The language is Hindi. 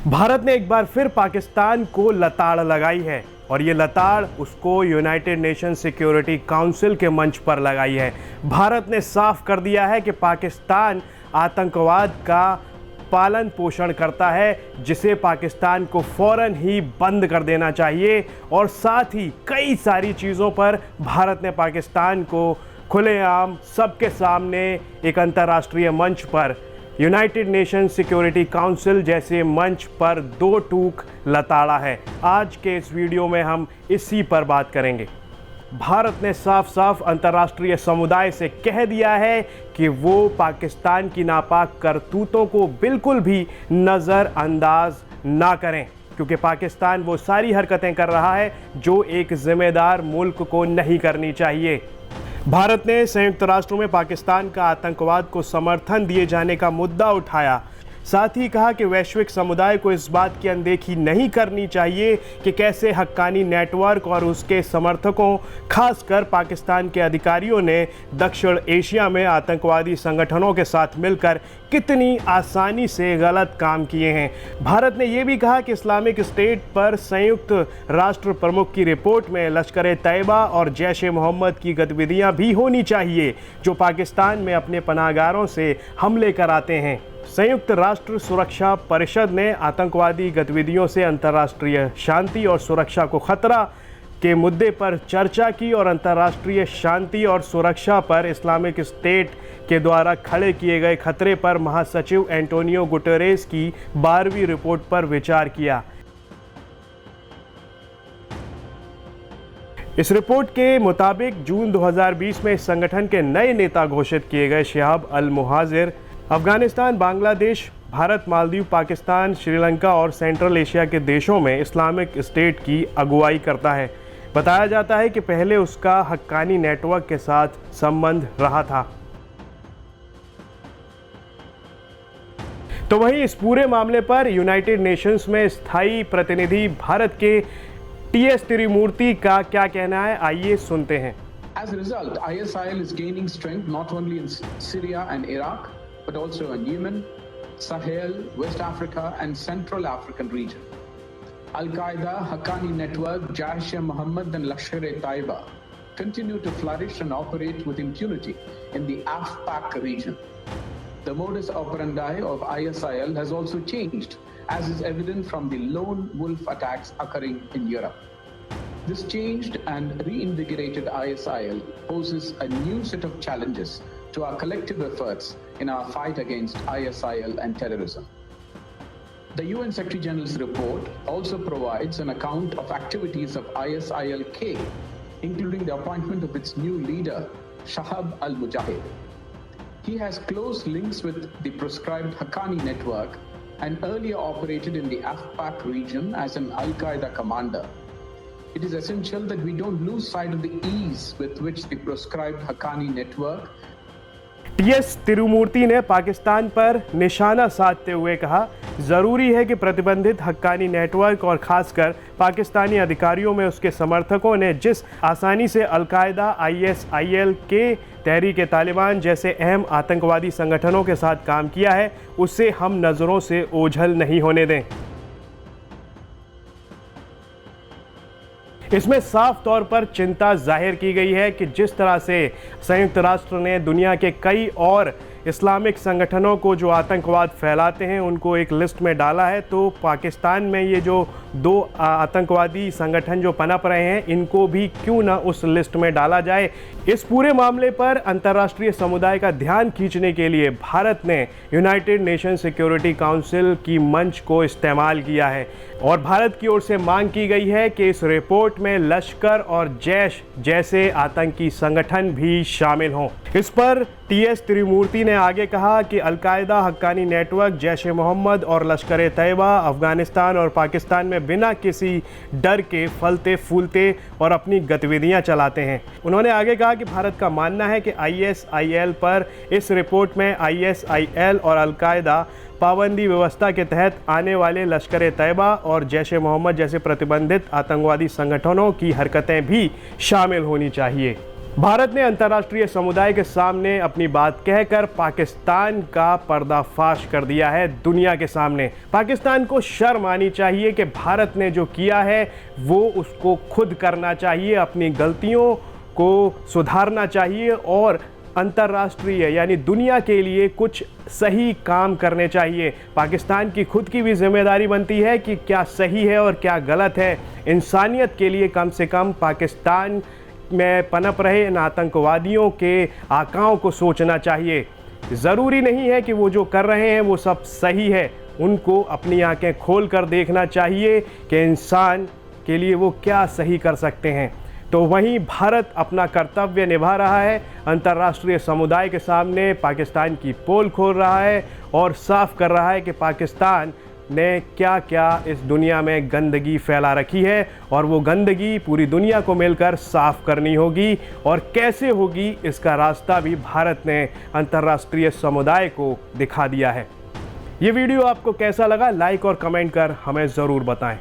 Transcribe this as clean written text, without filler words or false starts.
भारत ने एक बार फिर पाकिस्तान को लताड़ लगाई है और ये लताड़ उसको यूनाइटेड नेशन सिक्योरिटी काउंसिल के मंच पर लगाई है। भारत ने साफ कर दिया है कि पाकिस्तान आतंकवाद का पालन पोषण करता है, जिसे पाकिस्तान को फौरन ही बंद कर देना चाहिए। और साथ ही कई सारी चीज़ों पर भारत ने पाकिस्तान को खुलेआम सबके सामने एक अंतर्राष्ट्रीय मंच पर यूनाइटेड नेशन सिक्योरिटी काउंसिल जैसे मंच पर दो टूक लताड़ा है। आज के इस वीडियो में हम इसी पर बात करेंगे। भारत ने साफ साफ अंतर्राष्ट्रीय समुदाय से कह दिया है कि वो पाकिस्तान की नापाक करतूतों को बिल्कुल भी नज़रअंदाज ना करें, क्योंकि पाकिस्तान वो सारी हरकतें कर रहा है जो एक जिम्मेदार मुल्क को नहीं करनी चाहिए। भारत ने संयुक्त राष्ट्र में पाकिस्तान का आतंकवाद को समर्थन दिए जाने का मुद्दा उठाया। साथ ही कहा कि वैश्विक समुदाय को इस बात की अनदेखी नहीं करनी चाहिए कि कैसे हक्कानी नेटवर्क और उसके समर्थकों, खासकर पाकिस्तान के अधिकारियों ने दक्षिण एशिया में आतंकवादी संगठनों के साथ मिलकर कितनी आसानी से गलत काम किए हैं। भारत ने यह भी कहा कि इस्लामिक स्टेट पर संयुक्त राष्ट्र प्रमुख की रिपोर्ट में लश्कर तैयबा और जैश ए मोहम्मद की गतिविधियां भी होनी चाहिए, जो पाकिस्तान में अपने पनाहगारों से हमले कराते हैं। संयुक्त राष्ट्र सुरक्षा परिषद ने आतंकवादी गतिविधियों से अंतर्राष्ट्रीय शांति और सुरक्षा को खतरा के मुद्दे पर चर्चा की और अंतर्राष्ट्रीय शांति और सुरक्षा पर इस्लामिक स्टेट के द्वारा खड़े किए गए खतरे पर महासचिव एंटोनियो गुटेरेस की 12वीं रिपोर्ट पर विचार किया। इस रिपोर्ट के मुताबिक जून 2020 में इस संगठन के नए नेता घोषित किए गए शिहाब अल मुहाजिर अफगानिस्तान, बांग्लादेश, भारत, मालदीव, पाकिस्तान, श्रीलंका और सेंट्रल एशिया के देशों में इस्लामिक स्टेट की अगुवाई करता है। बताया जाता है कि पहले उसका हक्कानी नेटवर्क के साथ संबंध रहा था। तो वहीं इस पूरे मामले पर यूनाइटेड नेशंस में स्थायी प्रतिनिधि भारत के टीएस तिरुमूर्ति का क्या कहना है, आइए सुनते हैं। As a result, ISIL is gaining strength not only in Syria and Iraq, but also in Yemen, Sahel, West Africa and Central African region. Al-Qaeda, Haqqani Network, Jaish-e-Mohammed and Lashkar-e-Taiba continue to flourish and operate with impunity in the AFPAC region. The modus operandi of ISIL has also changed, as is evident from the lone wolf attacks occurring in Europe. This changed and reinvigorated ISIL poses a new set of challenges to our collective efforts in our fight against ISIL and terrorism. The UN Secretary General's report also provides an account of activities of ISIL-K, including the appointment of its new leader, Shahab al-Mujahid. He has close links with the proscribed Haqqani network and earlier operated in the AFPAC region as an Al-Qaeda commander. It is essential that we don't lose sight of the ease with which the proscribed Haqqani network T S Tirumurti ने पाकिस्तान पर निशाना साधते हुए कहा, ज़रूरी है कि प्रतिबंधित हक्कानी नेटवर्क और खासकर पाकिस्तानी अधिकारियों में उसके समर्थकों ने जिस आसानी से अल-कायदा, ISIL के तहरीक तालिबान जैसे अहम आतंकवादी संगठनों के साथ काम किया है, उससे हम नज़रों से ओझल नहीं होने दें। इसमें साफ तौर पर चिंता जाहिर की गई है कि जिस तरह से संयुक्त राष्ट्र ने दुनिया के कई और इस्लामिक संगठनों को जो आतंकवाद फैलाते हैं उनको एक लिस्ट में डाला है, तो पाकिस्तान में ये जो दो आतंकवादी संगठन जो पनप रहे हैं, इनको भी क्यों ना उस लिस्ट में डाला जाए। इस पूरे मामले पर अंतर्राष्ट्रीय समुदाय का ध्यान खींचने के लिए भारत ने यूनाइटेड नेशन सिक्योरिटी काउंसिल की मंच को इस्तेमाल किया है और भारत की ओर से मांग की गई है कि इस रिपोर्ट में लश्कर और जैश जैसे आतंकी संगठन भी शामिल हों। इस पर टीएस तिरुमूर्ति ने आगे कहा कि अल-कायदा, हक्कानी नेटवर्क, जैश-ए-मोहम्मद और लश्कर-ए-तैयबा अफगानिस्तान और पाकिस्तान में बिना किसी डर के फलते फूलते और अपनी गतिविधियां चलाते हैं। उन्होंने आगे कहा कि भारत का मानना है कि ISIL पर इस रिपोर्ट में ISIL और अल-कायदा पाबंदी व्यवस्था के तहत आने वाले लश्कर-ए-तैयबा और जैश-ए-मोहम्मद जैसे प्रतिबंधित आतंकवादी संगठनों की हरकतें भी शामिल होनी चाहिए। भारत ने अंतर्राष्ट्रीय समुदाय के सामने अपनी बात कहकर पाकिस्तान का पर्दाफाश कर दिया है दुनिया के सामने। पाकिस्तान को शर्म आनी चाहिए कि भारत ने जो किया है वो उसको खुद करना चाहिए, अपनी गलतियों को सुधारना चाहिए और अंतर्राष्ट्रीय यानी दुनिया के लिए कुछ सही काम करने चाहिए। पाकिस्तान की खुद की भी जिम्मेदारी बनती है कि क्या सही है और क्या गलत है। इंसानियत के लिए कम से कम पाकिस्तान में पनप रहे इन आतंकवादियों के आकाओं को सोचना चाहिए। ज़रूरी नहीं है कि वो जो कर रहे हैं वो सब सही है, उनको अपनी आंखें खोल कर देखना चाहिए कि इंसान के लिए वो क्या सही कर सकते हैं। तो वहीं भारत अपना कर्तव्य निभा रहा है, अंतर्राष्ट्रीय समुदाय के सामने पाकिस्तान की पोल खोल रहा है और साफ कर रहा है कि पाकिस्तान ने क्या क्या इस दुनिया में गंदगी फैला रखी है और वो गंदगी पूरी दुनिया को मिलकर साफ करनी होगी। और कैसे होगी इसका रास्ता भी भारत ने अंतर्राष्ट्रीय समुदाय को दिखा दिया है। ये वीडियो आपको कैसा लगा, लाइक और कमेंट कर हमें ज़रूर बताएं।